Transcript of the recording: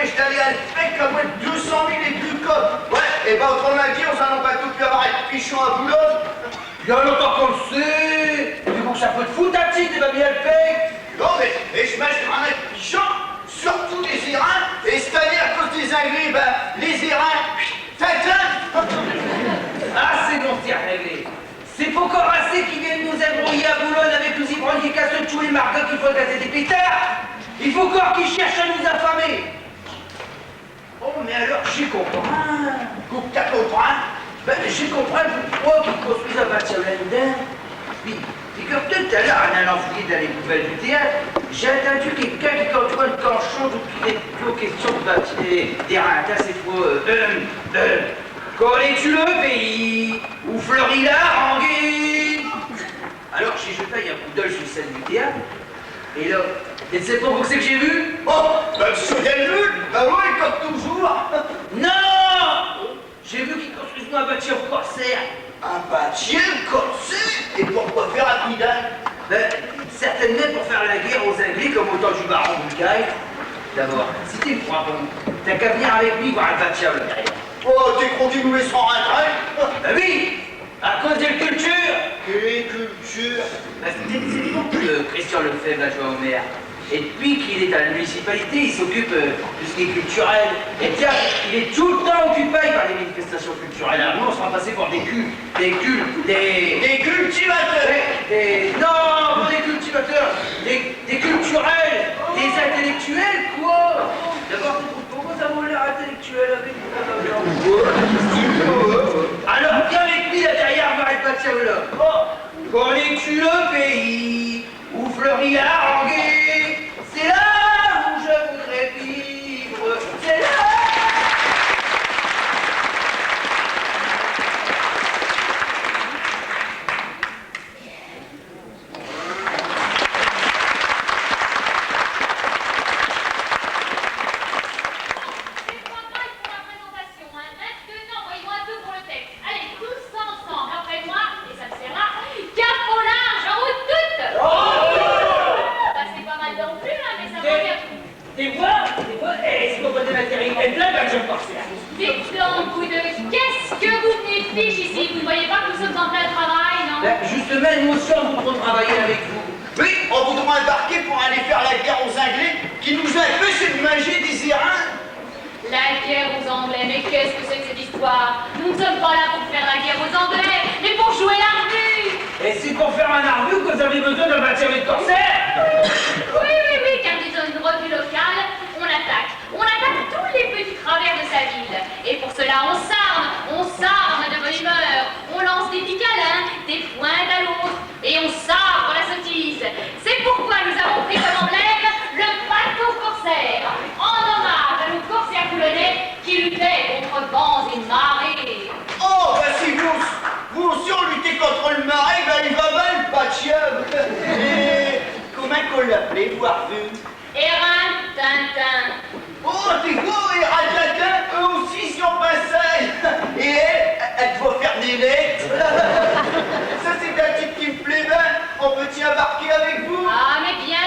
empêche d'aller à l'effet comme 200 000 et plus comme. Ouais, et ben autrement dit, on s'en a pas tout pu avoir un pichon à Boulogne. Il y a longtemps qu'on le sait. Tu veux qu'on s'en fout de foot, ta petite, il va bien le faire. Non, mais je mâche un mec pichon, surtout les Irins, et cette année, à cause des Anglais, ben, les Irins, tintin. Ah, c'est bon, c'est réglé. C'est pas encore assez qu'ils viennent nous embrouiller à Boulogne avec nos ivrognes qui cassent tous les margots qu'il faut gazer des pétards. Il faut encore qu'ils cherchent à nous affamer. Oh, mais alors, j'y comprends. Coupe, t'as compris? Ben, j'ai compris pourquoi qu'ils construisent un bâtiment là-dedans. Puis, figure-toi, tout à l'heure, en allant fouiller dans les poubelles du théâtre, j'ai entendu quelqu'un qui contrôle le canchon depuis les plus questions de bâtiment des rats. C'est quoi? Connais-tu le pays où fleurit la rengaine? Alors, j'ai jeté un coup d'œil sur le scène du théâtre, et là, et tu sais pas où c'est que j'ai vu? Oh, ben, sur des nuls, ben oui, comme toujours. Non! J'ai vu qu'ils construisent un bâtiment corsaire. Un bâtiment corsaire? Et pourquoi faire un pidin? Ben, certainement pour faire la guerre aux Anglais comme au temps du baron Bucaille. D'abord, si tu me crois bon, t'as qu'à venir avec lui voir un bâtiment là derrière. Oh, t'es content de nous laisser en retraite? Ben oui! À cause de la culture! Quelle culture? Ben, c'est bon que Christian Lefebvre, adjoint au maire. Et depuis qu'il est à la municipalité, il s'occupe de ce qui est culturel. Et tiens, il est tout le temps occupé par les manifestations culturelles. Alors nous, on sera passé pour des cultivateurs. Non, pas des cultivateurs, des culturels, des intellectuels, quoi. D'abord, pourquoi ça vaut l'air intellectuel avec vous? Alors, viens avec lui là derrière, voir le patio là. Oh, connais-tu le pays où fleurit la rengaine? C'est là où je voudrais vivre. C'est là. Ça, c'est un type qui me plaît bien. On peut t'y embarquer avec vous? Ah, mais bien